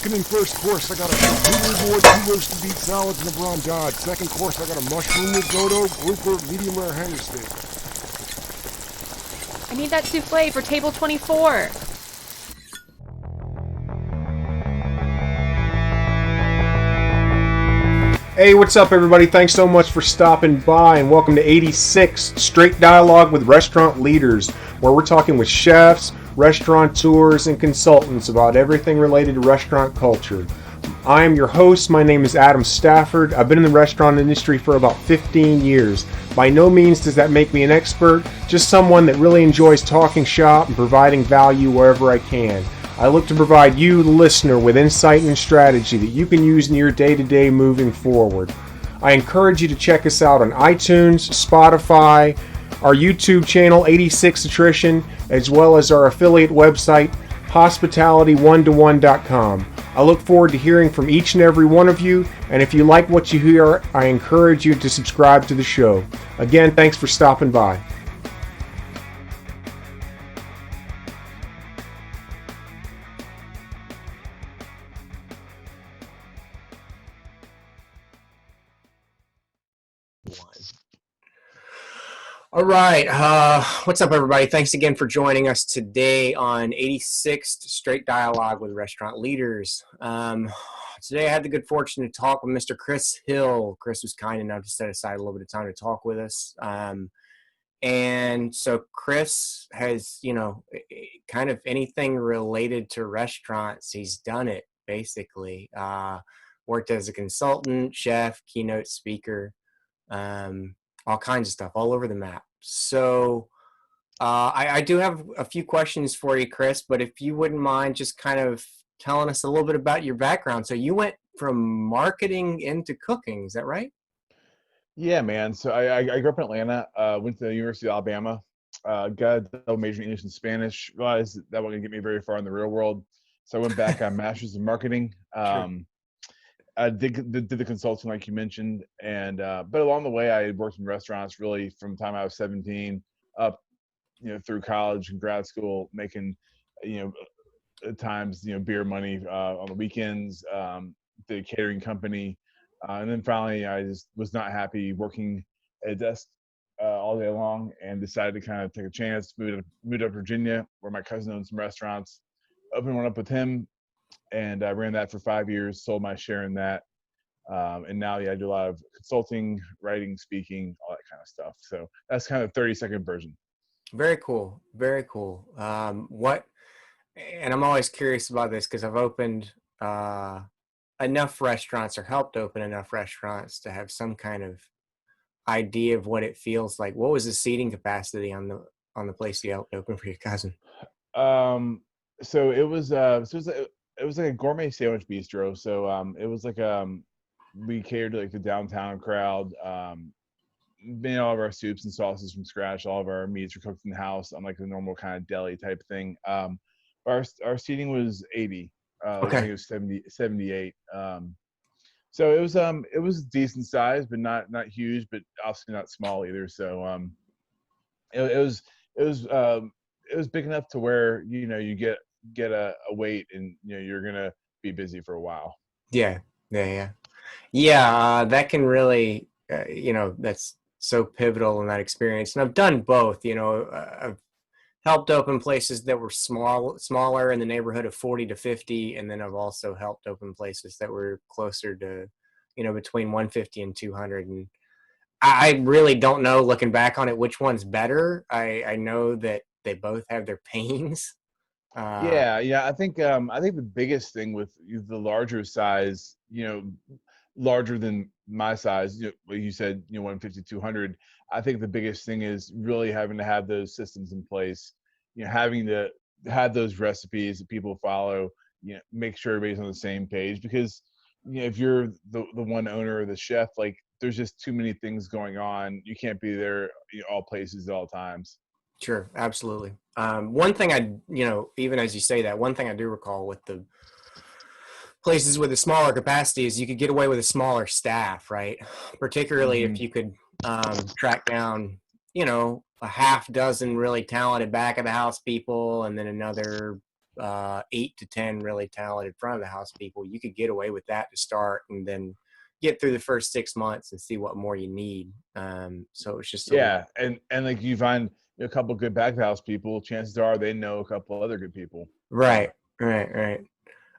Second and first course, I got a charcuterie board, 2 roasted beef salads, and a Braun Dodge. Second course, I got a mushroom risotto, grouper, medium rare hanger steak. I need that souffle for table 24. Hey, what's up, everybody? Thanks so much for stopping by, and welcome to 86 Straight Dialogue with Restaurant Leaders, where we're talking with chefs, restaurateurs, and consultants about everything related to restaurant culture. I am your host. My name is Adam Stafford. I've been in the restaurant industry for about 15 years. By no means does that make me an expert, just someone that really enjoys talking shop and providing value wherever I can. I look to provide you, the listener, with insight and strategy that you can use in your day-to-day moving forward. I encourage you to check us out on iTunes, Spotify, our YouTube channel, 86 Attrition, as well as our affiliate website, hospitality1to1.com. I look forward to hearing from each and every one of you, and if you like what you hear, I encourage you to subscribe to the show. Again, thanks for stopping by. All right. What's up, everybody? Thanks again for joining us today on 86th Straight Dialogue with Restaurant Leaders. Today I had the good fortune to talk with Mr. Chris Hill. Chris was kind enough to set aside a little bit of time to talk with us. And so Chris has, kind of anything related to restaurants, he's done it, basically. Worked as a consultant, chef, keynote speaker, all kinds of stuff, all over the map. So I do have a few questions for you, Chris, but if you wouldn't mind just kind of telling us a little bit about your background. So you went from marketing into cooking, is that right? Yeah, man. So I grew up in Atlanta, went to the University of Alabama, got a double major in English and Spanish, realized that wasn't going to get me very far in the real world. So I went back, got a master's in marketing. I did the consulting like you mentioned, and but along the way I had worked in restaurants really from the time I was 17 up, through college and grad school, making, at times, beer money on the weekends, the catering company, and then finally I just was not happy working at a desk all day long, and decided to kind of take a chance, moved up to Virginia where my cousin owned some restaurants, opened one up with him. And I ran that for 5 years, sold my share in that. And now, I do a lot of consulting, writing, speaking, all that kind of stuff. So that's kind of the 30-second version. Very cool. Very cool. And I'm always curious about this because I've opened enough restaurants or helped open enough restaurants to have some kind of idea of what it feels like. What was the seating capacity on the place you helped open for your cousin? So it was like a gourmet sandwich bistro. So it was like we catered to like the downtown crowd. Made all of our soups and sauces from scratch. All of our meats were cooked in the house on like a normal kind of deli type thing. Our seating was 80. Okay. I think it was 78. So it was decent size, but not huge, but obviously not small either. So it was big enough to where you get a wait, and you're gonna be busy for a while. Yeah. That can really that's so pivotal in that experience. And I've done both. I've helped open places that were smaller in the neighborhood of 40 to 50, and then I've also helped open places that were closer to between 150 and 200. And I really don't know, looking back on it, which one's better. I know that they both have their pains. Yeah. I think the biggest thing with the larger size, larger than my size, like you said, 150, 200. I think the biggest thing is really having to have those systems in place, having to have those recipes that people follow, make sure everybody's on the same page, because if you're the one owner or the chef, like there's just too many things going on. You can't be there all places at all times. Sure, absolutely. One thing even as you say that, one thing I do recall with the places with a smaller capacity is you could get away with a smaller staff, right? Particularly if you could track down, a half dozen really talented back of the house people, and then another 8 to 10 really talented front of the house people, you could get away with that to start, and then get through the first 6 months and see what more you need. So it's just Yeah, and like you find a couple good back of the house people, chances are they know a couple other good people. right, right.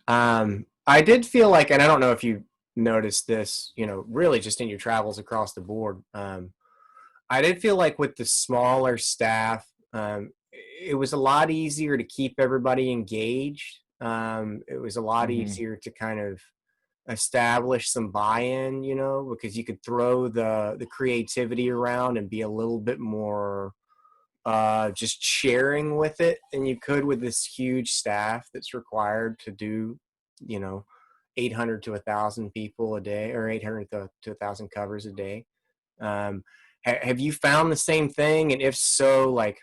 I did feel like, and I don't know if you noticed this, really just in your travels across the board. I did feel like with the smaller staff, it was a lot easier to keep everybody engaged. It was a lot Hmm. easier to kind of establish some buy-in, because you could throw the creativity around and be a little bit more just sharing with it than you could with this huge staff that's required to do, you know, 800 to 1,000 people a day, or 800 to 1,000 covers a day. Um, have you found the same thing? And if so, like,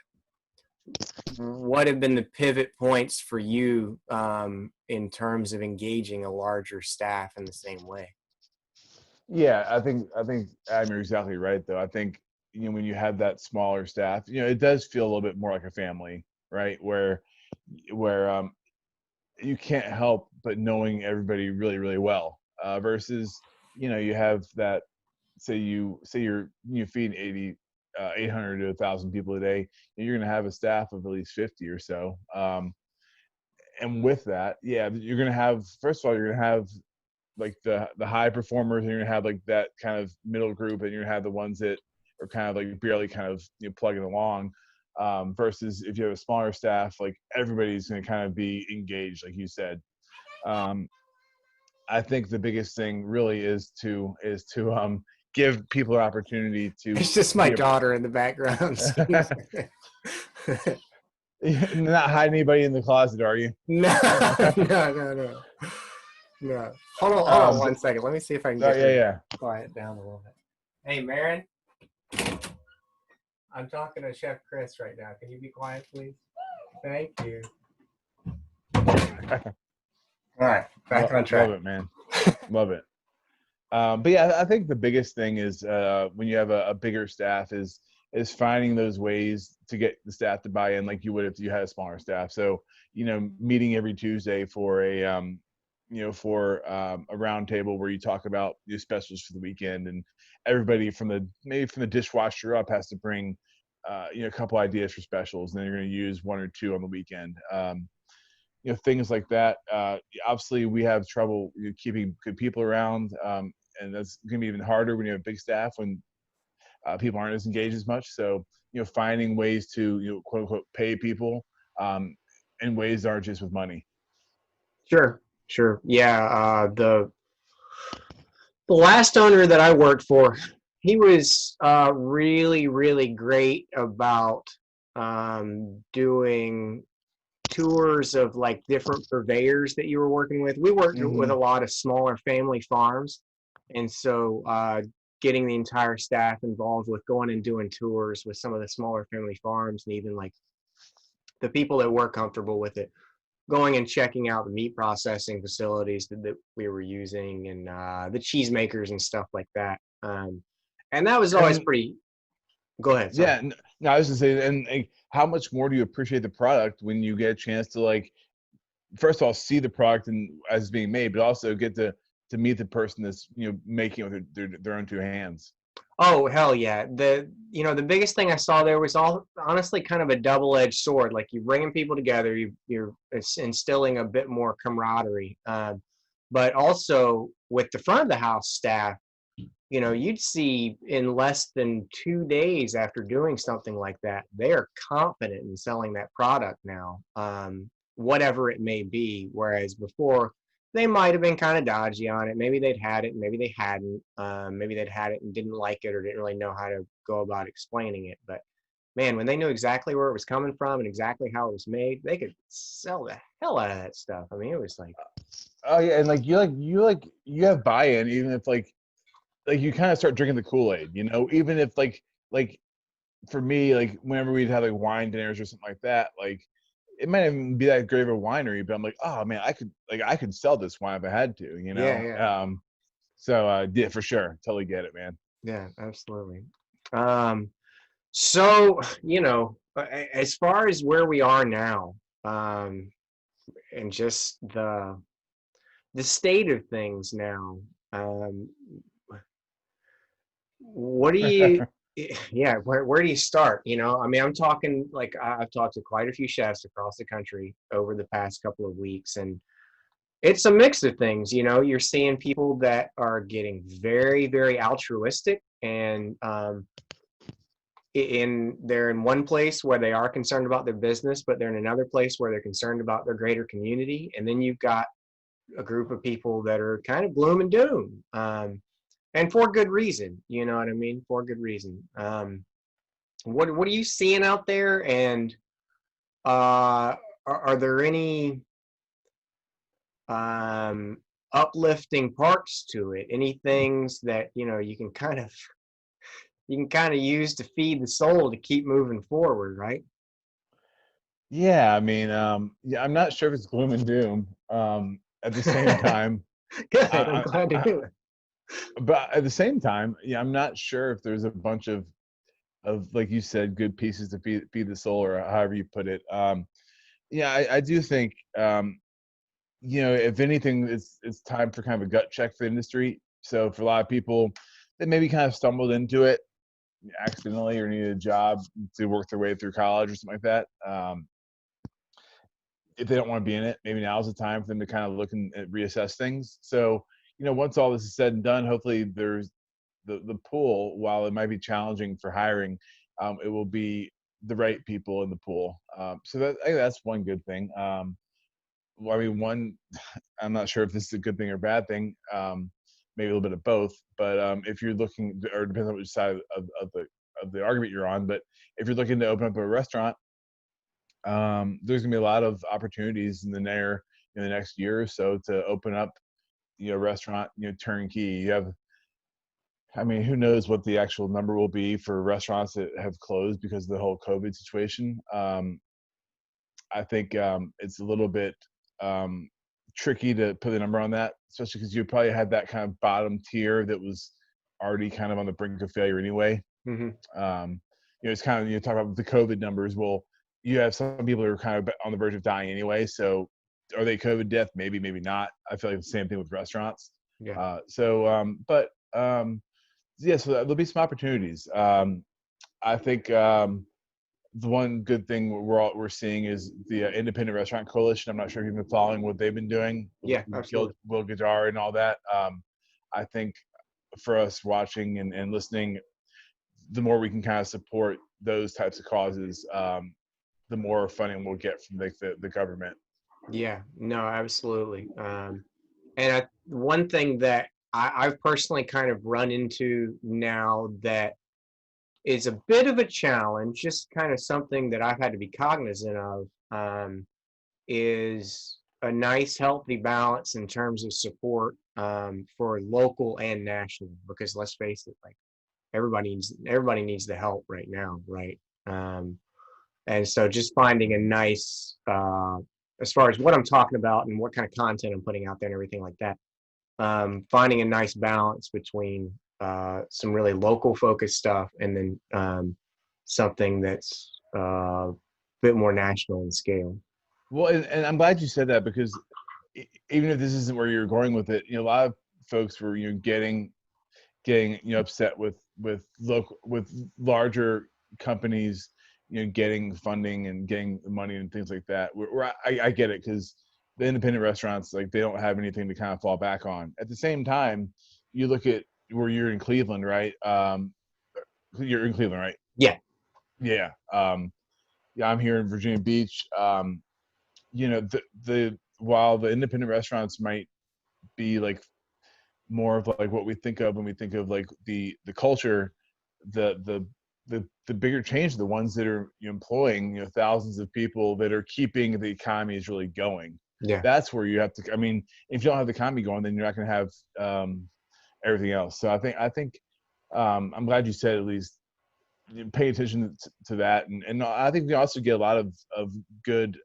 what have been the pivot points for you in terms of engaging a larger staff in the same way? Yeah, I think Adam, you're exactly right though. I think when you have that smaller staff, it does feel a little bit more like a family, right? Where you can't help but knowing everybody really really well. Versus you have that, say you're feeding 800 to 1,000 people a day, and you're going to have a staff of at least 50 or so. And with that, yeah, you're going to have, first of all, you're going to have like the high performers, and you're gonna have like that kind of middle group, and you're gonna have the ones that are kind of like barely kind of plugging along. Versus if you have a smaller staff, like everybody's gonna kind of be engaged, like you said. Um, I think the biggest thing really is to give people an opportunity to It's just my be a daughter in the background. not hide anybody in the closet, are you? No, no. No. Hold on But 1 second. Let me see if I can oh get yeah, her to yeah. quiet down a little bit. Hey, Marin, I'm talking to Chef Chris right now. Can you be quiet, please? Thank you. All right, back on Love track. it, man. Love it. But yeah, I think the biggest thing is when you have a bigger staff is finding those ways to get the staff to buy in, like you would if you had a smaller staff. So meeting every Tuesday for a round table where you talk about your specials for the weekend, and everybody maybe from the dishwasher up has to bring a couple ideas for specials, and then you're going to use one or two on the weekend. Things like that. Obviously, we have trouble keeping good people around, and that's going to be even harder when you have a big staff, when people aren't as engaged as much. So, finding ways to quote unquote pay people in ways that aren't just with money. Sure. Yeah, the last owner that I worked for, he was really, really great about doing tours of like different purveyors that you were working with. We worked with Hmm. a lot of smaller family farms, and so getting the entire staff involved with going and doing tours with some of the smaller family farms, and even like the people that were comfortable with it, going and checking out the meat processing facilities that we were using, and the cheese makers and stuff like that. And that was always And pretty. Go ahead. Sorry. yeah, no, I was gonna say, and like, how much more do you appreciate the product when you get a chance to, like, first of all, see the product and as it's being made, but also get to meet the person that's making it with their own two hands. Oh, hell yeah. The biggest thing I saw there was all honestly kind of a double-edged sword. Like, you're bringing people together, you're instilling a bit more camaraderie. But also with the front of the house staff, you'd see in less than 2 days after doing something like that, they are confident in selling that product now, whatever it may be. Whereas before, they might have been kind of dodgy on it. Maybe they'd had it, maybe they hadn't. Maybe they'd had it and didn't like it, or didn't really know how to go about explaining it. But man, when they knew exactly where it was coming from and exactly how it was made, they could sell the hell out of that stuff. I mean, it was like, Oh yeah, and you have buy-in, even if like you kind of start drinking the Kool-Aid, even if like for me, like whenever we'd have like wine dinners or something like that, like it might not even be that great of a winery, but I'm like, oh man, I could sell this wine if I had to, yeah. So yeah, for sure, totally get it, man. Yeah, absolutely. Um, so, as far as where we are now, and just the state of things now. Um, what do you, yeah, where do you start? I mean, I'm talking like I've talked to quite a few chefs across the country over the past couple of weeks, and it's a mix of things. You're seeing people that are getting very, very altruistic, and they're in one place where they are concerned about their business, but they're in another place where they're concerned about their greater community. And then you've got a group of people that are kind of gloom and doom, and for good reason. You know what I mean? For good reason. What are you seeing out there? And are there any uplifting parts to it? Any things that you can kind of use to feed the soul to keep moving forward, right? Yeah, I mean, yeah, I'm not sure if it's gloom and doom. At the same time, Good. I'm I, glad to I, hear but at the same time, yeah, I'm not sure if there's a bunch of like you said, good pieces to feed the soul, or however you put it. Yeah, I do think, if anything, it's time for kind of a gut check for the industry. So for a lot of people that maybe kind of stumbled into it accidentally or needed a job to work their way through college or something like that. If they don't want to be in it, maybe now's the time for them to kind of look and reassess things. So, once all this is said and done, hopefully there's the pool, while it might be challenging for hiring, it will be the right people in the pool. So I think that's one good thing. Well, I mean, I'm not sure if this is a good thing or bad thing. Maybe a little bit of both. But if you're looking, or depends on which side of the argument you're on. But if you're looking to open up a restaurant, there's gonna be a lot of opportunities in the next year or so to open up, restaurant, turnkey. I mean, who knows what the actual number will be for restaurants that have closed because of the whole COVID situation. I think it's a little bit tricky to put a number on that, especially because you probably had that kind of bottom tier that was already kind of on the brink of failure anyway. you. It's kind of, talk about the COVID numbers. Well, you have some people who are kind of on the verge of dying anyway. So are they COVID death? Maybe, maybe not. I feel like the same thing with restaurants. Yeah. Yeah, so there'll be some opportunities. I think the one good thing we're seeing is the Independent Restaurant Coalition. I'm not sure if you've been following what they've been doing. Yeah, absolutely. Will Gajar and all that. I think for us watching and listening, the more we can kind of support those types of causes, the more funding we'll get from the government. Yeah, no, absolutely. And one thing that I've personally kind of run into now that is a bit of a challenge, just kind of something that I've had to be cognizant of, is a nice, healthy balance in terms of support for local and national. Because let's face it, like everybody needs the help right now, right? And so just finding a nice, as far as what I'm talking about and what kind of content I'm putting out there and everything like that, finding a nice balance between some really local focused stuff and then something that's a bit more national in scale. Well, and I'm glad you said that, because even if this isn't where you're going with it, a lot of folks were getting upset with larger companies getting funding and getting money and things like that. I get it, because the independent restaurants, like, they don't have anything to kind of fall back on. At the same time, you look at where you're in Cleveland, right? You're in Cleveland, right? Yeah. Yeah. Yeah, I'm here in Virginia Beach. The while the independent restaurants might be like more of like what we think of when we think of like the culture, the bigger change, the ones that are employing thousands of people that are keeping the economy is really going. Yeah. That's where you have to. I mean, if you don't have the economy going, then you're not going to have everything else. So I think I'm glad you said at least pay attention to that, and I think we also get a lot of good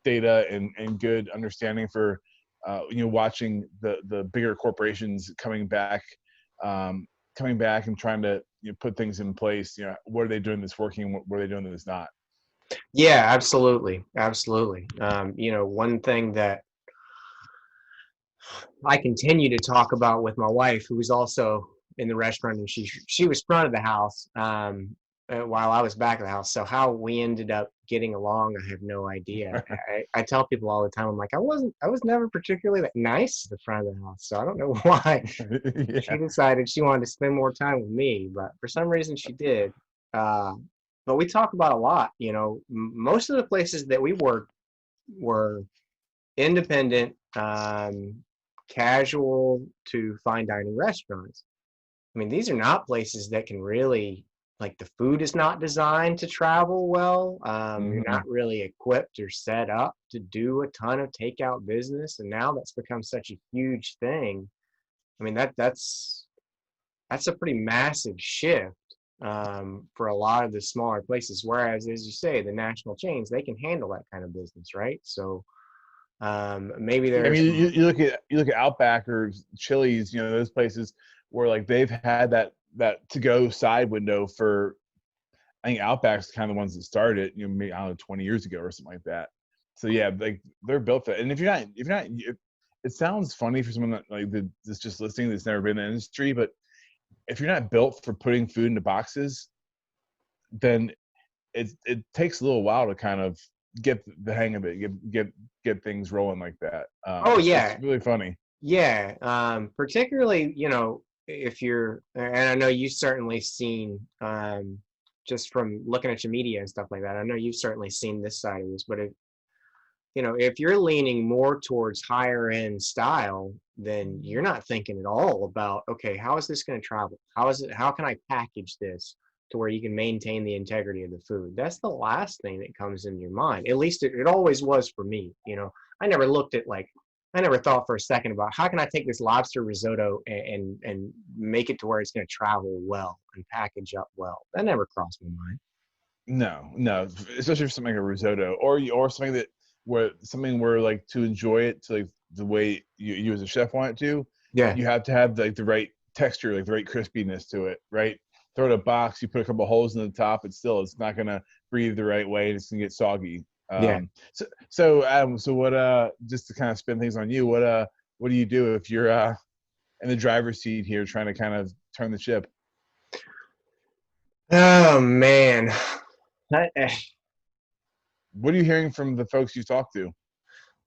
data and good understanding for watching the bigger corporations coming back and trying to put things in place. What are they doing that's working, what are they doing that's not? Yeah, absolutely. Absolutely. One thing that I continue to talk about with my wife, who's also in the restaurant, and she was front of the house while I was back of the house. So how we ended up getting along, I have no idea. I tell people all the time, I'm like, I was never particularly that nice to the front of the house, so I don't know why she Yeah. decided she wanted to spend more time with me, but for some reason she did. Uh, but we talk about a lot. Most of the places that we worked were independent, casual to fine dining restaurants. I mean, these are not places that can really, like, the food is not designed to travel well. You're Hmm. not really equipped or set up to do a ton of takeout business, and now that's become such a huge thing. I mean, that's a pretty massive shift for a lot of the smaller places. Whereas, as you say, the national chains, they can handle that kind of business, right? So maybe I there's mean, you look at Outback or Chili's, those places where like they've had that to go side window for. I think Outback's kind of the ones that started it, maybe, I don't know, 20 years ago or something like that. So yeah, like they're built for it. And if you're not, it sounds funny for someone that like that's just listening that's never been in the industry, but if you're not built for putting food into boxes, then it takes a little while to kind of get the hang of it, get things rolling like that. oh It's yeah, really funny. yeah, particularly, if you're, and I know you've certainly seen, just from looking at your media and stuff like that, I know you've certainly seen this side of this, but if you're leaning more towards higher end style, then you're not thinking at all about, okay, how is this going to travel? How can I package this to where you can maintain the integrity of the food? That's the last thing that comes into your mind. At least it always was for me. I never looked at, like, I never thought for a second about how can I take this lobster risotto and make it to where it's going to travel well and package up well. That never crossed my mind. No, no, especially for something like a risotto, or something where like to enjoy it to like the way you as a chef want it to, Yeah, you have to have like the right texture, like the right crispiness to it, right? Throw it in a box, you put a couple holes in the top, it's not gonna breathe the right way, and it's gonna get soggy. yeah. So what just to kind of spin things on you, what do you do if you're in the driver's seat here trying to kind of turn the ship? Oh man. What are you hearing from the folks you talk to?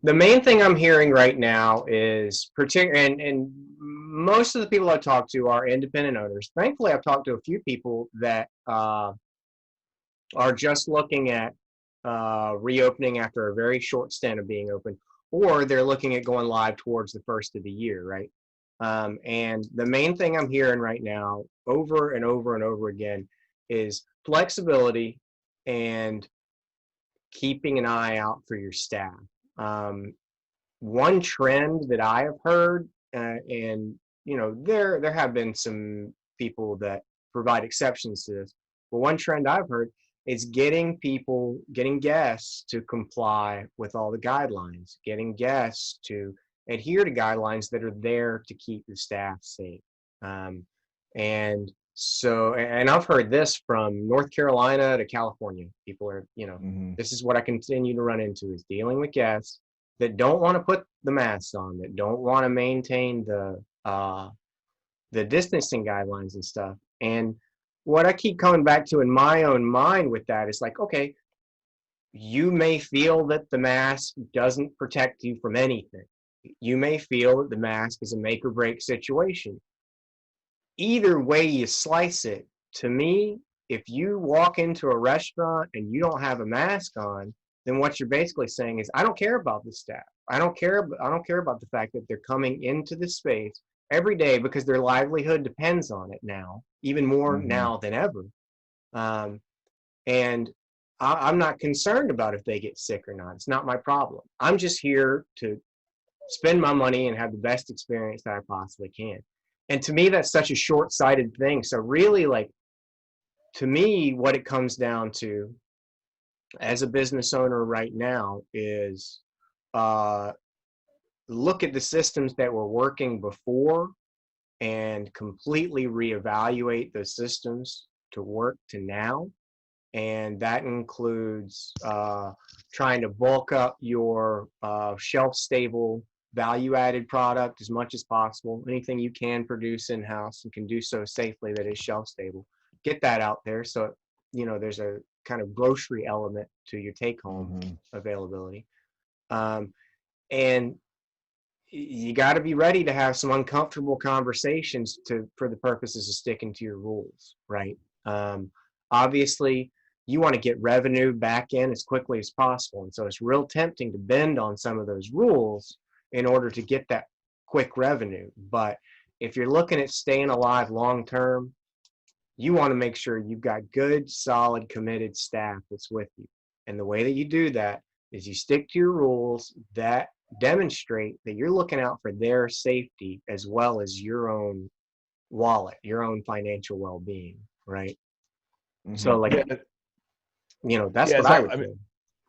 The main thing I'm hearing right now is and most of the people I talk to are independent owners. Thankfully, I've talked to a few people that are just looking at reopening after a very short stint of being open, or they're looking at going live towards the first of the year, right? And the main thing I'm hearing right now, over and over and over again, is flexibility and keeping an eye out for your staff. Um, One trend that I have heard, and there have been some people that provide exceptions to this, but one trend I've heard is getting guests to comply with all the guidelines, getting guests to adhere to guidelines that are there to keep the staff safe. And I've heard this from North Carolina to California. People are, Hmm. this is what I continue to run into, is dealing with guests that don't want to put the masks on, that don't want to maintain the distancing guidelines and stuff. And what I keep coming back to in my own mind with that is like, okay, you may feel that the mask doesn't protect you from anything. You may feel that the mask is a make or break situation. Either way you slice it, to me, if you walk into a restaurant and you don't have a mask on, then what you're basically saying is, I don't care about the staff. I don't care about the fact that they're coming into the space every day because their livelihood depends on it now, even more Hmm. now than ever. Um, and I'm not concerned about if they get sick or not. It's not my problem. I'm just here to spend my money and have the best experience that I possibly can. And to me, that's such a short-sighted thing. So really, like, to me, what it comes down to as a business owner right now is uh, look at the systems that were working before and completely reevaluate those systems to work to now. And that includes trying to bulk up your shelf-stable value-added product as much as possible. Anything you can produce in-house and can do so safely that is shelf-stable. Get that out there so, there's a kind of grocery element to your take-home availability. And you got to be ready to have some uncomfortable conversations for the purposes of sticking to your rules, right? Obviously, you want to get revenue back in as quickly as possible. And so it's real tempting to bend on some of those rules in order to get that quick revenue. But if you're looking at staying alive long term, you want to make sure you've got good, solid, committed staff that's with you. And the way that you do that is you stick to your rules that demonstrate that you're looking out for their safety as well as your own wallet, your own financial well-being, right? So like, that's what I would do.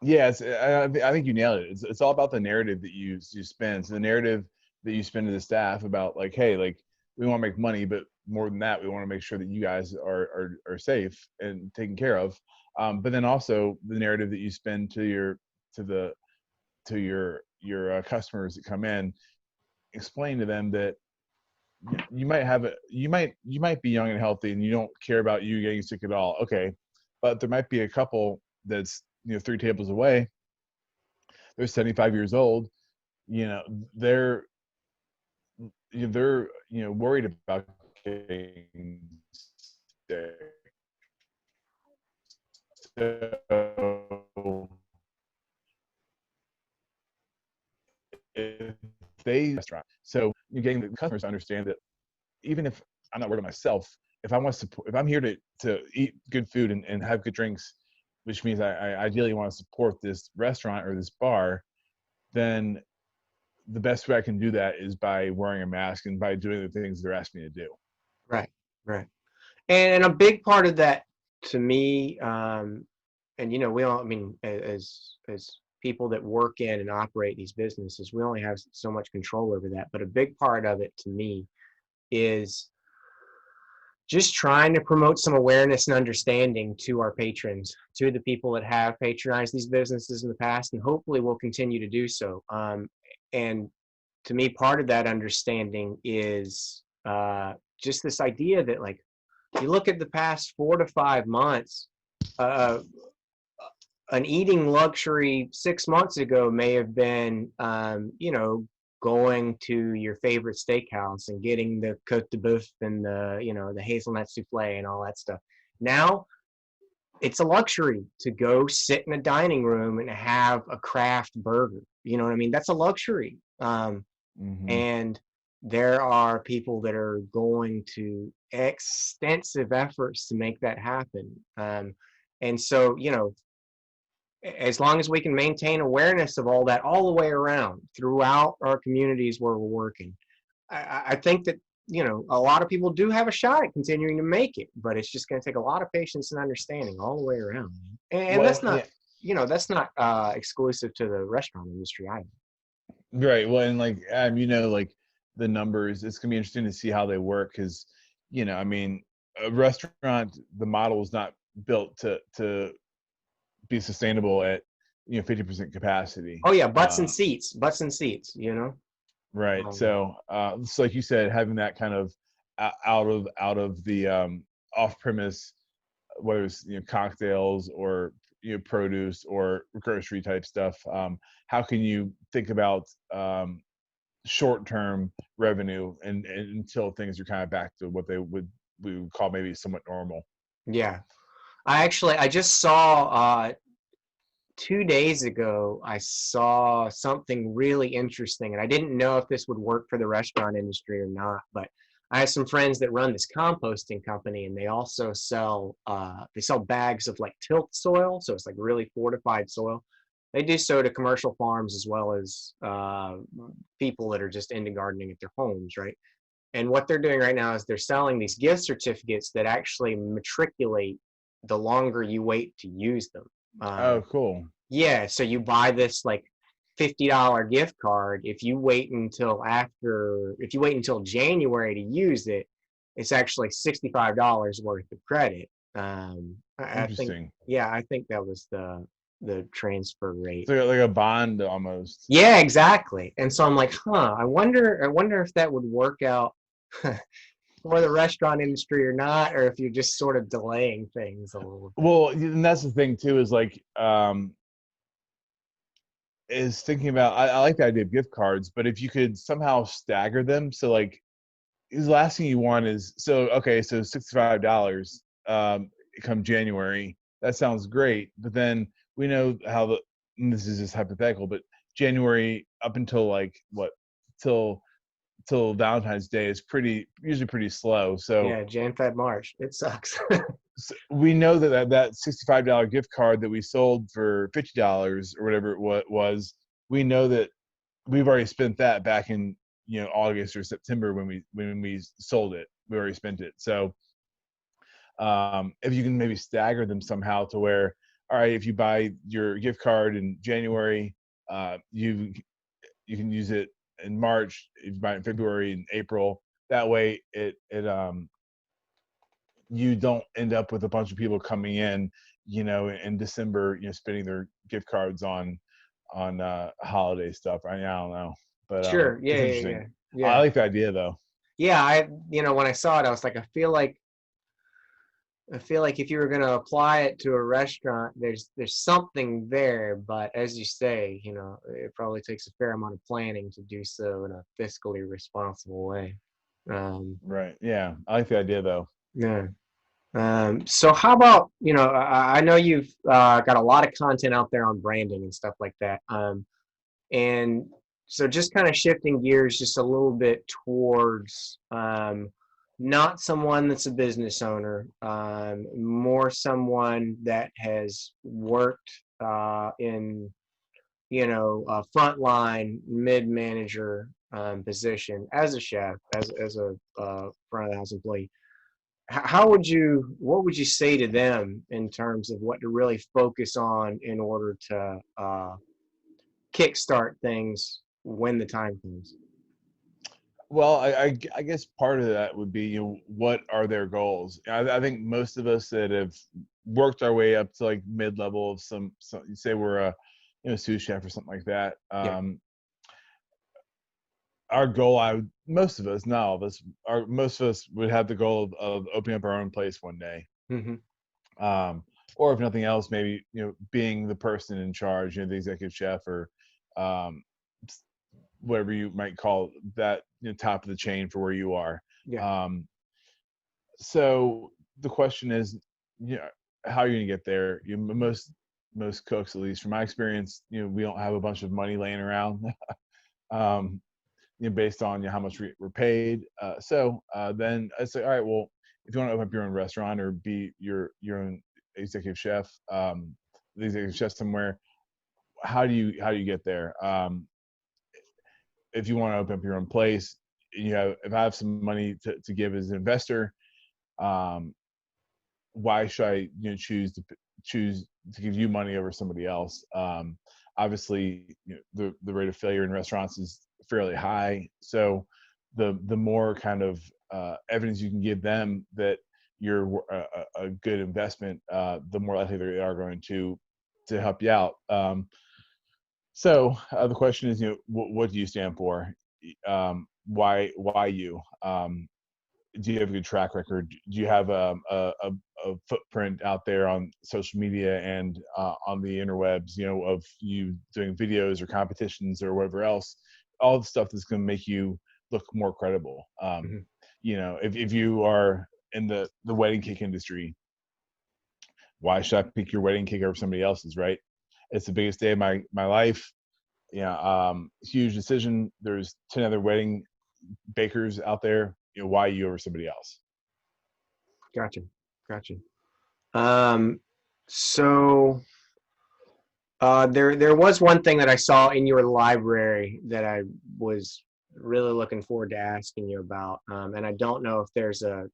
Yes, I think you nailed it. It's all about the narrative that you spend. So the narrative that you spend to the staff about like, hey, like we want to make money, but more than that, we want to make sure that you guys are safe and taken care of. But then also the narrative that you spend to your customers that come in, explain to them that you might be young and healthy and you don't care about you getting sick at all. Okay, but there might be a couple that's 3 tables away. They're 75 years old. They're worried about getting sick. So if restaurant, so you're getting the customers to understand that even if I'm not worried about myself, if I'm here to eat good food and have good drinks, which means I ideally want to support this restaurant or this bar, then the best way I can do that is by wearing a mask and by doing the things they're asking me to do. Right. And a big part of that to me, and we all, as people that work in and operate these businesses, we only have so much control over that. But a big part of it to me is just trying to promote some awareness and understanding to our patrons, to the people that have patronized these businesses in the past, and hopefully will continue to do so. And to me, part of that understanding is just this idea that, like, you look at the past 4 to 5 months, an eating luxury 6 months ago may have been, going to your favorite steakhouse and getting the Côte de Boeuf and the hazelnut souffle and all that stuff. Now it's a luxury to go sit in a dining room and have a craft burger. You know what I mean? That's a luxury. And there are people that are going to extensive efforts to make that happen. And so, as long as we can maintain awareness of all that all the way around throughout our communities where we're working, I think that, a lot of people do have a shot at continuing to make it, but it's just going to take a lot of patience and understanding all the way around. And that's not, that's not exclusive to the restaurant industry either. Right. Well, and like, like the numbers, it's going to be interesting to see how they work. Cause a restaurant, the model is not built to be sustainable at 50% capacity. Oh yeah, butts and seats, Right. So like you said, having that kind of out of the off-premise, whether it's cocktails or produce or grocery type stuff, how can you think about short-term revenue and until things are kind of back to what we would call maybe somewhat normal? Yeah. I just saw 2 days ago, I saw something really interesting, and I didn't know if this would work for the restaurant industry or not, but I have some friends that run this composting company, and they also sell bags of like tilth soil, so it's like really fortified soil. They do so to commercial farms as well as people that are just into gardening at their homes, right? And what they're doing right now is they're selling these gift certificates that actually matriculate the longer you wait to use them. Oh, cool. Yeah, so you buy this like $50 gift card. If you wait until January to use it, it's actually $65 worth of credit. I think, Interesting. yeah, I think that was the transfer rate. It's like a bond almost. Yeah, exactly. And so I'm like, I wonder if that would work out for the restaurant industry or not, or if you're just sort of delaying things a little bit. Well, and that's the thing too, is like is thinking about I like the idea of gift cards, but if you could somehow stagger them, so like the last thing you want is so okay, so $65 come January. That sounds great, but then we know how and this is just hypothetical, but January up until like what till till Valentine's Day is usually pretty slow. So, Yeah, Jan, Feb, March. It sucks. we know that $65 gift card that we sold for $50 or whatever it was, we know that we've already spent that back in August or September when we sold it. We already spent it. So if you can maybe stagger them somehow to where, all right, if you buy your gift card in January, you can use it in March, if you buy it in February and April. That way you don't end up with a bunch of people coming in December, spending their gift cards on holiday stuff. I don't know, but Sure. Yeah, it's yeah, yeah. interesting. I Yeah. like the idea though. Yeah, when I saw it, I was like, I feel like if you were going to apply it to a restaurant, there's something there, but as you say, it probably takes a fair amount of planning to do so in a fiscally responsible way. Right. Yeah. I like the idea though. Yeah. So how about, I know you've got a lot of content out there on branding and stuff like that. And so just kind of shifting gears just a little bit towards not someone that's a business owner, more someone that has worked in, a frontline mid-manager position as a chef, as a front of the house employee. What would you say to them in terms of what to really focus on in order to kickstart things when the time comes? Well, I guess part of that would be, what are their goals? I think most of us that have worked our way up to like mid-level of some you say we're a sous chef or something like that. Yeah. Our goal, most of us, not all of us, most of us would have the goal of opening up our own place one day. Mm-hmm. Or if nothing else, maybe being the person in charge, the executive chef or whatever you might call that, top of the chain for where you are. Yeah. So the question is, how are you going to get there? Most cooks, at least from my experience, we don't have a bunch of money laying around. Based on how much we're paid. So then I say, all right, well, if you want to open up your own restaurant or be your own executive chef, the executive chef somewhere, how do you get there? If you want to open up your own place, if I have some money to give as an investor, why should I choose to give you money over somebody else? Obviously, the rate of failure in restaurants is fairly high. So the more kind of evidence you can give them that you're a good investment, the more likely they are going to help you out. So the question is, what do you stand for? Why you? Do you have a good track record? Do you have a footprint out there on social media and on the interwebs, of you doing videos or competitions or whatever else, all the stuff that's going to make you look more credible. Mm-hmm. If you are in the wedding cake industry, why should I pick your wedding cake over somebody else's, right? It's the biggest day of my life. Huge decision. There's 10 other wedding bakers out there. Why you over somebody else? Gotcha. So there was one thing that I saw in your library that I was really looking forward to asking you about, and I don't know if there's a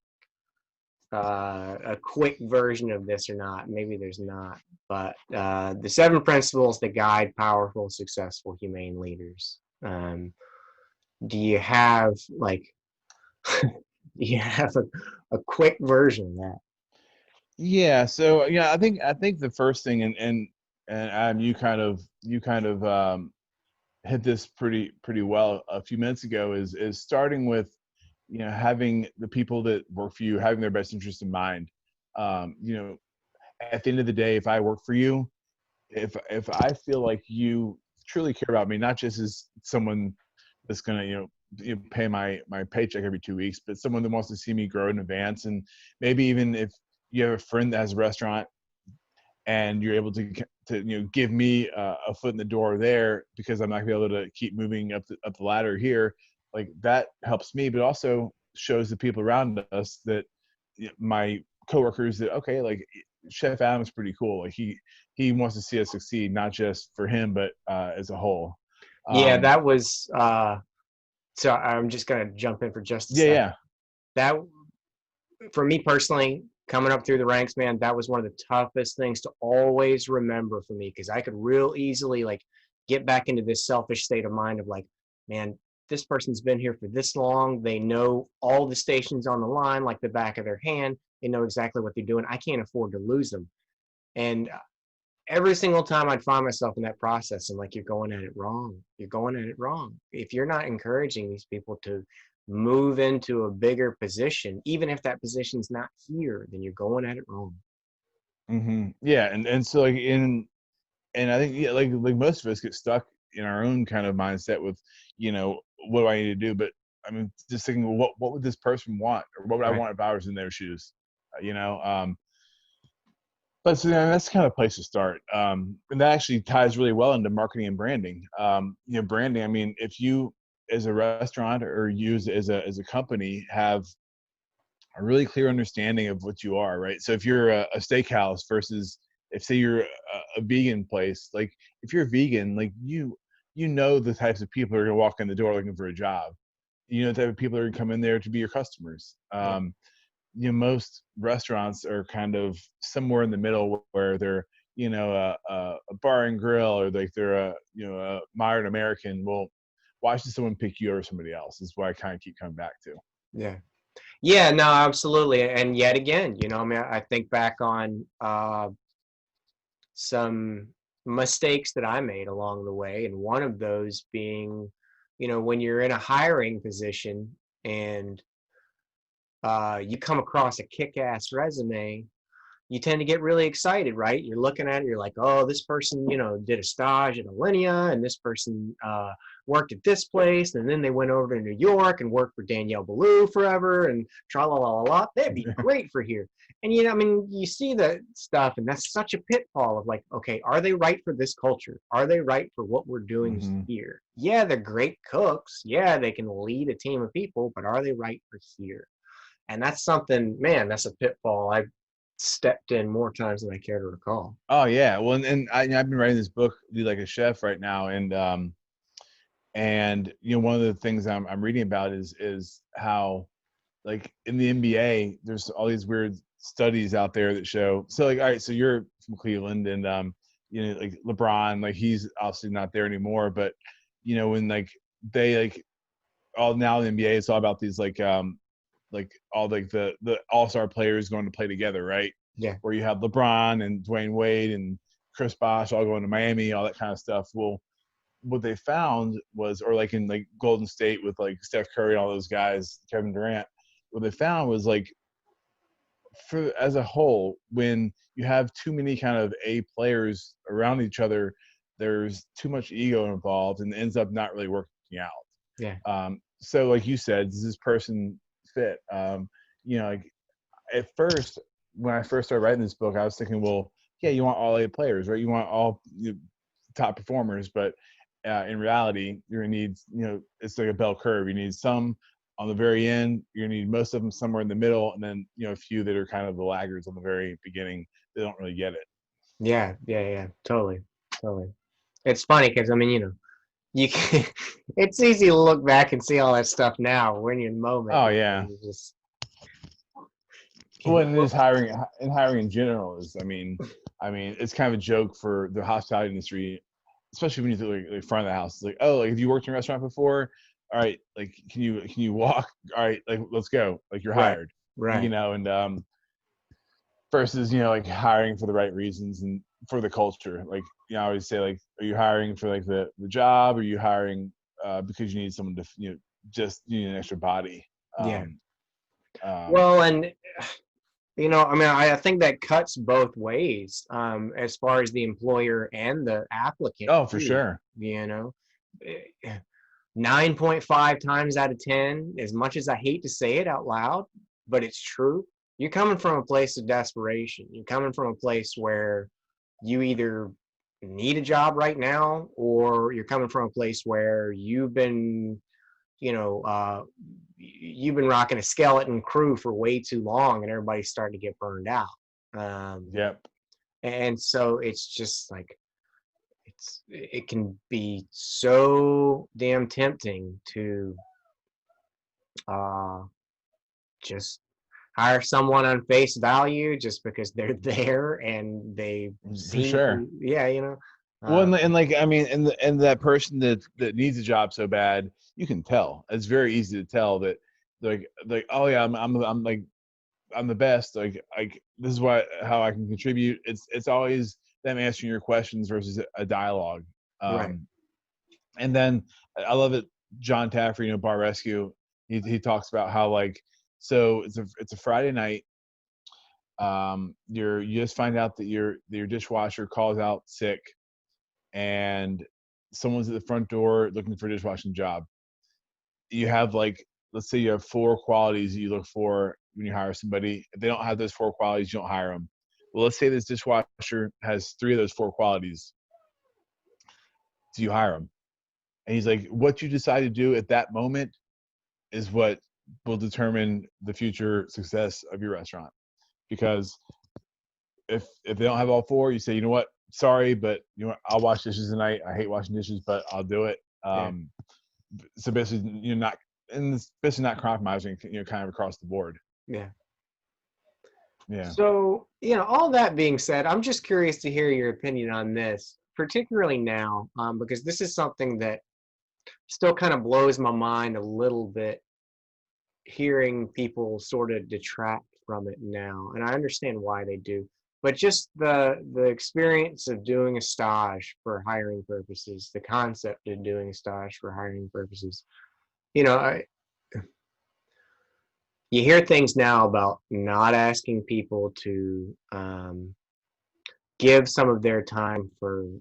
quick version of this or not. Maybe there's not, but the 7 principles that guide powerful, successful, humane leaders. Do you have do you have a quick version of that? Yeah. So yeah, I think the first thing, and you kind of hit this pretty well a few minutes ago, is starting with, having the people that work for you having their best interest in mind. You know, at the end of the day, if I work for you, if I feel like you truly care about me, not just as someone that's gonna pay my paycheck every 2 weeks, but someone that wants to see me grow and advance, and maybe even if you have a friend that has a restaurant and you're able to give me a foot in the door there, because I'm not gonna be able to keep moving up the ladder here, like that helps me, but also shows the people around us that my coworkers that, okay, like Chef Adam's pretty cool, like he wants to see us succeed, not just for him but as a whole. Yeah, um that was so I'm just gonna jump in for just a yeah, second. yeah. That, for me personally, coming up through the ranks, man, that was one of the toughest things to always remember for me, because I could real easily like get back into this selfish state of mind of like, man, this person's been here for this long. They know all the stations on the line like the back of their hand. They know exactly what they're doing. I can't afford to lose them. And every single time I'd find myself in that process, I'm like, you're going at it wrong. You're going at it wrong. If you're not encouraging these people to move into a bigger position, even if that position's not here, then you're going at it wrong. Yeah, and so like and I think, yeah, like most of us get stuck in our own kind of mindset with, what do I need to do? But I mean, just thinking, well, what would this person want, or what would I Right. want if I was in their shoes? But so that's kind of a place to start, and that actually ties really well into marketing and branding. Branding. I mean, if you as a restaurant, or you as a company, have a really clear understanding of what you are, right? So if you're a steakhouse versus, if say you're a vegan place, like if you're vegan, like you know the types of people who are gonna walk in the door looking for a job. You know the type of people who are gonna come in there to be your customers. Yeah. Most restaurants are kind of somewhere in the middle, where they're a bar and grill, or like they're a modern American. Well, why should someone pick you over somebody else? Is what I kind of keep coming back to. Yeah. Yeah, no, absolutely. And yet again, I mean, I think back on some mistakes that I made along the way. And one of those being, when you're in a hiring position and you come across a kick-ass resume, you tend to get really excited, right? You're looking at it, you're like, oh, this person, did a stage at Alinea, and this person worked at this place, and then they went over to New York and worked for Danielle Ballou forever, and tra la la la la. They'd be great for here. And I mean, you see the stuff, and that's such a pitfall of like, okay, are they right for this culture? Are they right for what we're doing Hmm. here? Yeah, they're great cooks. Yeah, they can lead a team of people, but are they right for here? And that's something, man, that's a pitfall I've stepped in more times than I care to recall. Oh yeah, well, and I've been writing this book, Lead Like a Chef, right now, and one of the things I'm reading about is how, like in the NBA, there's all these weird studies out there that show. So like, all right, so you're from Cleveland, and like LeBron, like he's obviously not there anymore, but when like they like all now the NBA, it's all about these like all like the all-star players going to play together, right? Yeah. Where you have LeBron and Dwayne Wade and Chris Bosh all going to Miami, all that kind of stuff. Well, what they found was, or like in like Golden State with like Steph Curry and all those guys, Kevin Durant, what they found was like, for as a whole, when you have too many kind of A players around each other, there's too much ego involved and ends up not really working out. Yeah. So like you said, does this person fit? Like at first, when I first started writing this book, I was thinking, well, yeah, you want all A players, right? You want all top performers, but in reality, you're gonna need, it's like a bell curve. You need some on the very end. You're gonna need most of them somewhere in the middle, and then a few that are kind of the laggards on the very beginning. They don't really get it. Yeah. Yeah. Yeah. Totally. Totally. It's funny because I mean, you can, it's easy to look back and see all that stuff now when you're in the moment. Oh yeah. You just Well, can't. and this hiring in general is, I mean, it's kind of a joke for the hospitality industry, especially when you do like front of the house. It's like, oh, like, have you worked in a restaurant before? All right, like, can you walk? All right, like, let's go. Like, you're Right. hired. Right. And versus, like hiring for the right reasons and for the culture. Like, I always say, like, are you hiring for like the job? Or are you hiring because you need someone to, just you need an extra body? Yeah. Um, um, Well, and I mean, I think that cuts both ways, as far as the employer and the applicant oh, for too. sure. You know, Eh, 9.5 times out of 10, as much as I hate to say it out loud, but it's true. You're coming from a place of desperation. You're coming from a place where you either need a job right now, or you're coming from a place where you know, uh, you've been rocking a skeleton crew for way too long, and everybody's starting to get burned out. Um, Yep. and so it's just like it can be so damn tempting to uh, just hire someone on face value just because they're there and they For seem sure. to, yeah, Well, uh, and like, I mean, and that person that needs a job so bad, you can tell. It's very easy to tell that, like, oh yeah, I'm like, I'm the best. Like this is how I can contribute. It's always them answering your questions versus a dialogue. right, And then I love it. John Taffer, Bar Rescue, he talks about how, like, so it's a Friday night. You just find out that your dishwasher calls out sick, and someone's at the front door looking for a dishwashing job. You have, like, let's say you have 4 qualities that you look for when you hire somebody. If they don't have those 4 qualities, you don't hire them. Well, let's say this dishwasher has 3 of those 4 qualities. Do you hire them? And he's like, what you decide to do at that moment is what will determine the future success of your restaurant. Because if they don't have all 4, you say, you know what, sorry, but I'll wash dishes tonight. I hate washing dishes, but I'll do it. yeah, So basically, you're not, and especially not compromising, kind of across the board. yeah. Yeah. So, all that being said, I'm just curious to hear your opinion on this, particularly now, because this is something that still kind of blows my mind a little bit, hearing people sort of detract from it now, and I understand why they do. But just the experience of doing a stage for hiring purposes, the concept of doing a stage for hiring purposes, you know, I, you hear things now about not asking people to give some of their time for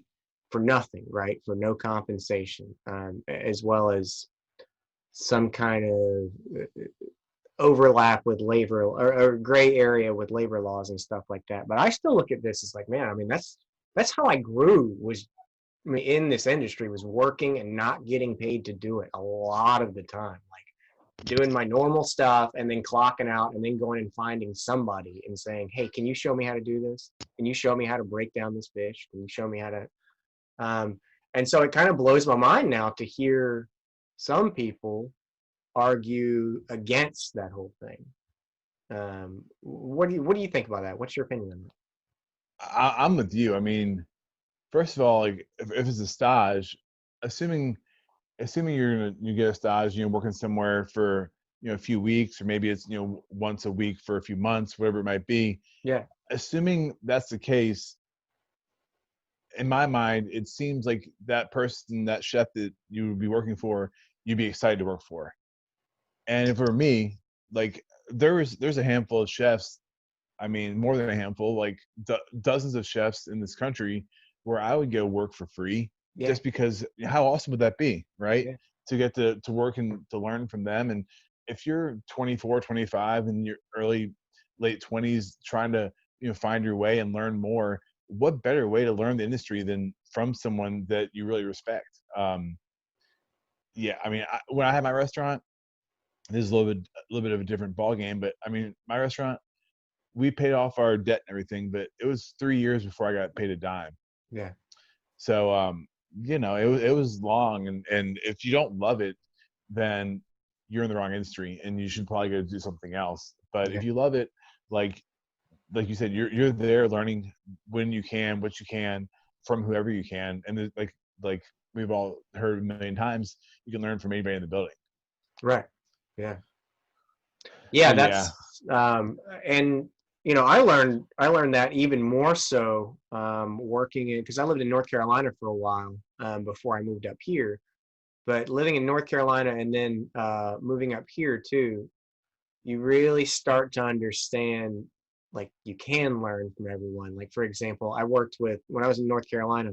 nothing, right? For no compensation, as well as some kind of overlap with labor, or gray area with labor laws and stuff like that. But I still look at this as like, man, I mean, that's how I grew, was, I mean, in this industry, was working and not getting paid to do it a lot of the time. Like doing my normal stuff and then clocking out and then going and finding somebody and saying, hey, can you show me how to do this? Can you show me how to break down this fish? Can you show me how to, and so it kind of blows my mind now to hear some people argue against that whole thing. What do you think about that? What's your opinion on that? I'm with you. I mean, first of all, like, if it's a stage, assuming you get a stage, working somewhere for a few weeks, or maybe it's once a week for a few months, whatever it might be. Yeah, Assuming that's the case, in my mind, it seems like that person, that chef that you would be working for, you'd be excited to work for. And for me, like, there's a handful of chefs, I mean, more than a handful, like dozens of chefs in this country, where I would go work for free, yeah, just because how awesome would that be, right? yeah, To get to work and to learn from them. And if you're 24, 25, in your late 20s, trying to find your way and learn more, what better way to learn the industry than from someone that you really respect? Yeah, I mean, when I had my restaurant, this is a little bit of a different ball game, but I mean, my restaurant, we paid off our debt and everything, but it was 3 years before I got paid a dime. yeah, So, it was long, and if you don't love it, then you're in the wrong industry, and you should probably go do something else. But yeah. if you love it, like you said, you're there learning when you can, what you can, from whoever you can, and like we've all heard a million times, you can learn from anybody in the building. Right. Yeah. So Yeah, yeah. that's and I learned that even more so working in, because I lived in North Carolina for a while before I moved up here. But living in North Carolina and then moving up here too, you really start to understand, like, you can learn from everyone. Like, for example, when I was in North Carolina,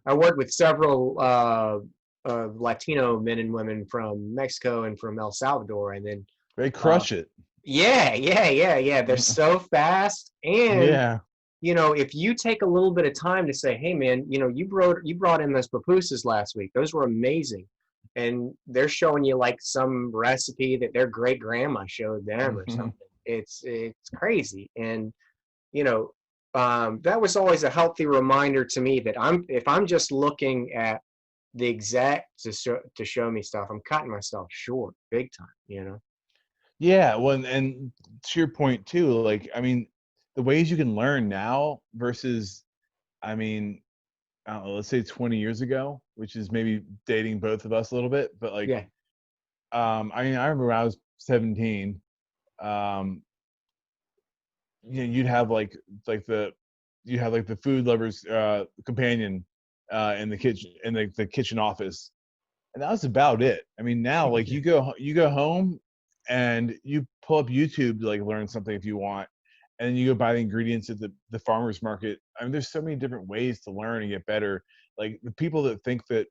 I worked with several Latino men and women from Mexico and from El Salvador, and then They uh, crush it. yeah. They're so fast, and Yeah. if you take a little bit of time to say, hey man, you brought in those pupusas last week. Those were amazing. And they're showing you like some recipe that their great grandma showed them or something. It's crazy. And you know, that was always a healthy reminder to me that if I'm just looking at the exact to show me stuff, I'm cutting myself short big time. Yeah, well, and to your point too, like, I mean, the ways you can learn now versus, I mean, I don't know, let's say 20 years ago, which is maybe dating both of us a little bit, but like, Yeah. I mean, I remember when I was 17, um, you'd have like the you have like the food lovers companion in the kitchen, in the kitchen office, and that was about it. I mean, now like you go home and you pull up YouTube to like learn something if you want, and then you go buy the ingredients at the farmers market. I mean, there's so many different ways to learn and get better. Like the people that think that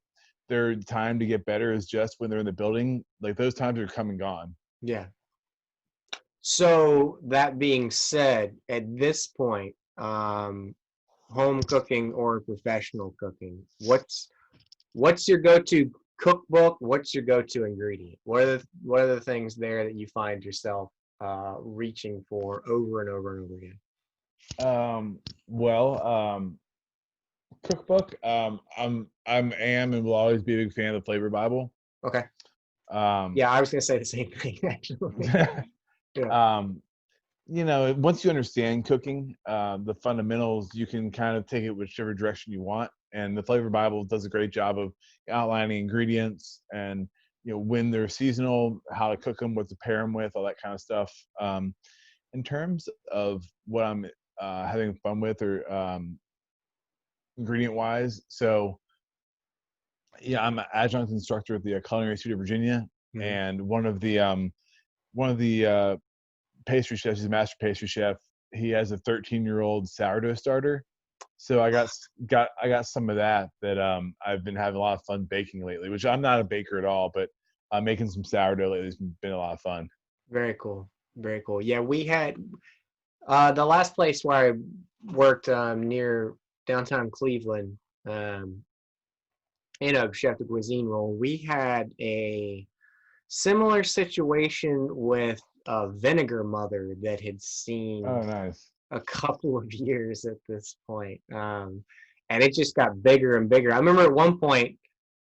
their time to get better is just when they're in the building, like those times are come and gone. Yeah. So that being said, at this point, home cooking or professional cooking, what's your go-to cookbook? What's your go-to ingredient? What are the things there that you find yourself reaching for over and over and over again? Well, cookbook. I am and will always be a big fan of the Flavor Bible. Okay. Um, Yeah, I was gonna say the same thing actually. Yeah. um, once you understand cooking, the fundamentals, you can kind of take it whichever direction you want. And the Flavor Bible does a great job of outlining ingredients and when they're seasonal, how to cook them, what to pair them with, all that kind of stuff. In terms of what I'm having fun with or ingredient wise, so yeah, I'm an adjunct instructor at the Culinary Institute of Virginia, Mhm. and one of the pastry chefs, he's a master pastry chef. He has a 13-year-old sourdough starter. So I got some of that I've been having a lot of fun baking lately, which I'm not a baker at all, but making some sourdough lately has been a lot of fun. Very cool. Very cool. Yeah, we had the last place where I worked near downtown Cleveland, um, in a chef de cuisine role. We had a similar situation with a Vinegar Mother that had seen Oh, nice. a couple of years at this point. And it just got bigger and bigger. I remember at one point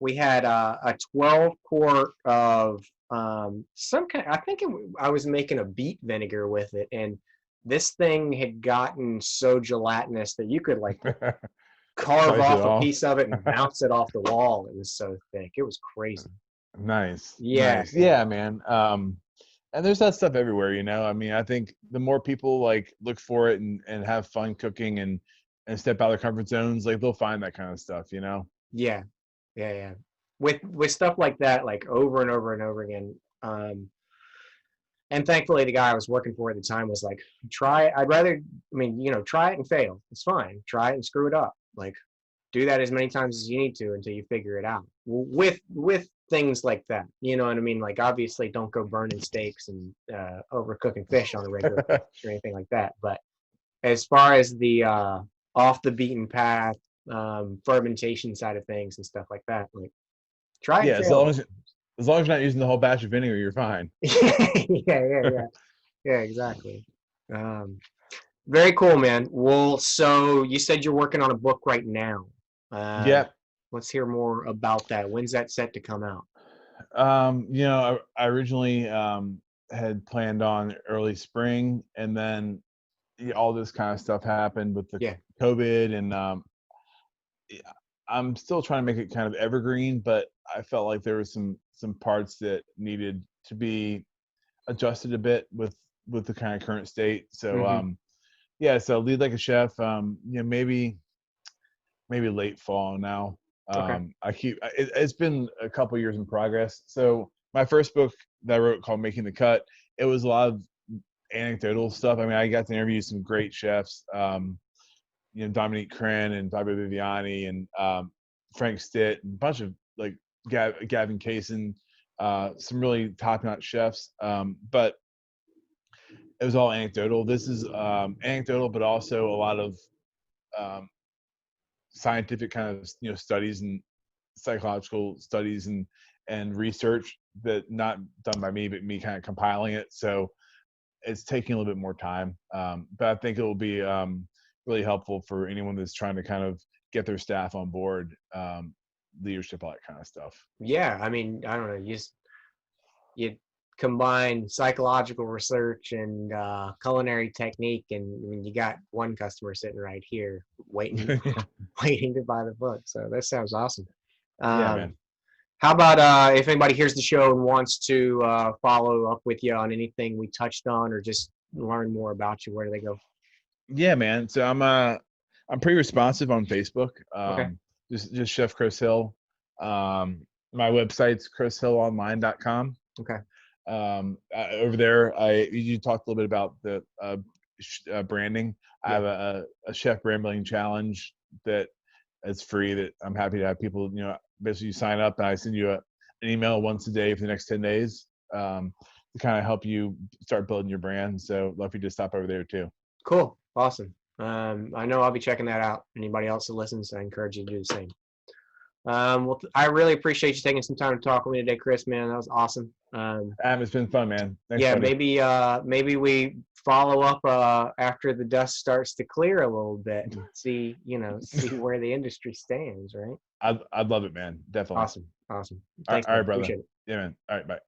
we had a 12 quart of some kind. I was making a beet vinegar with it, and this thing had gotten so gelatinous that you could like carve Slice it off a off. piece of it and bounce it off the wall. It was so thick. It was crazy. Nice, Yeah, nice. yeah, Yeah, man. And there's that stuff everywhere, I mean, I think the more people like look for it and have fun cooking and step out of their comfort zones, like they'll find that kind of stuff. yeah, yeah. With stuff like that, like over and over and over again. And thankfully, the guy I was working for at the time was like, "Try it. I'd rather, try it and fail. It's fine. Try it and screw it up. Like, do that as many times as you need to until you figure it out." With things like that, you know what I mean? Like, obviously, don't go burning steaks and overcooking fish on a regular basis or anything like that. But as far as the off the beaten path fermentation side of things and stuff like that, like, try it Yeah, and fail. as long as you're not using the whole batch of vinegar, you're fine. Yeah, exactly. Um, very cool, man. Well, so you said you're working on a book right now. Uh, Yep. let's hear more about that. When's that set to come out? I originally had planned on early spring, and then all this kind of stuff happened with the Yeah, COVID, and yeah, I'm still trying to make it kind of evergreen, but I felt like there was some parts that needed to be adjusted a bit with with the kind of current state. So Mhm. yeah, so lead like a chef. Maybe late fall now. Okay. It's been a couple years in progress. So my first book that I wrote called Making the Cut, it was a lot of anecdotal stuff. I mean, I got to interview some great chefs, Dominique Crenn and Fabio Viviani and Frank Stitt and a bunch of like Gavin Kaysen, some really top-notch chefs. But it was all anecdotal. This is anecdotal, but also a lot of um, scientific kind of studies and psychological studies and research that not done by me, but me kind of compiling it. So it's taking a little bit more time, but I think it will be really helpful for anyone that's trying to kind of get their staff on board, leadership, all that kind of stuff. Yeah, I mean, I don't know. You combine psychological research and culinary technique, and I mean, you got one customer sitting right here waiting waiting to buy the book. So that sounds awesome. Yeah, Um, man. how about if anybody hears the show and wants to follow up with you on anything we touched on, or just learn more about you? Where do they go? Yeah, man. So I'm pretty responsive on Facebook. Okay. Just Chef Chris Hill. My website's chrishillonline.com. Okay. Over there, you talked a little bit about the branding. I Yeah. have a chef brand building challenge that is free, that I'm happy to have people, basically you sign up and I send you an email once a day for the next 10 days, to kind of help you start building your brand. So love for you to stop over there too. Cool. Awesome. I know I'll be checking that out. Anybody else that listens, I encourage you to do the same. Well, I really appreciate you taking some time to talk with me today, Chris, man. That was awesome. It's been fun, man. Thanks, Yeah, buddy. maybe we follow up after the dust starts to clear a little bit and see where the industry stands, right? I'd love it, man. Definitely. Awesome. All Thanks, right, man. brother. Appreciate it. Yeah, man. All right, bye.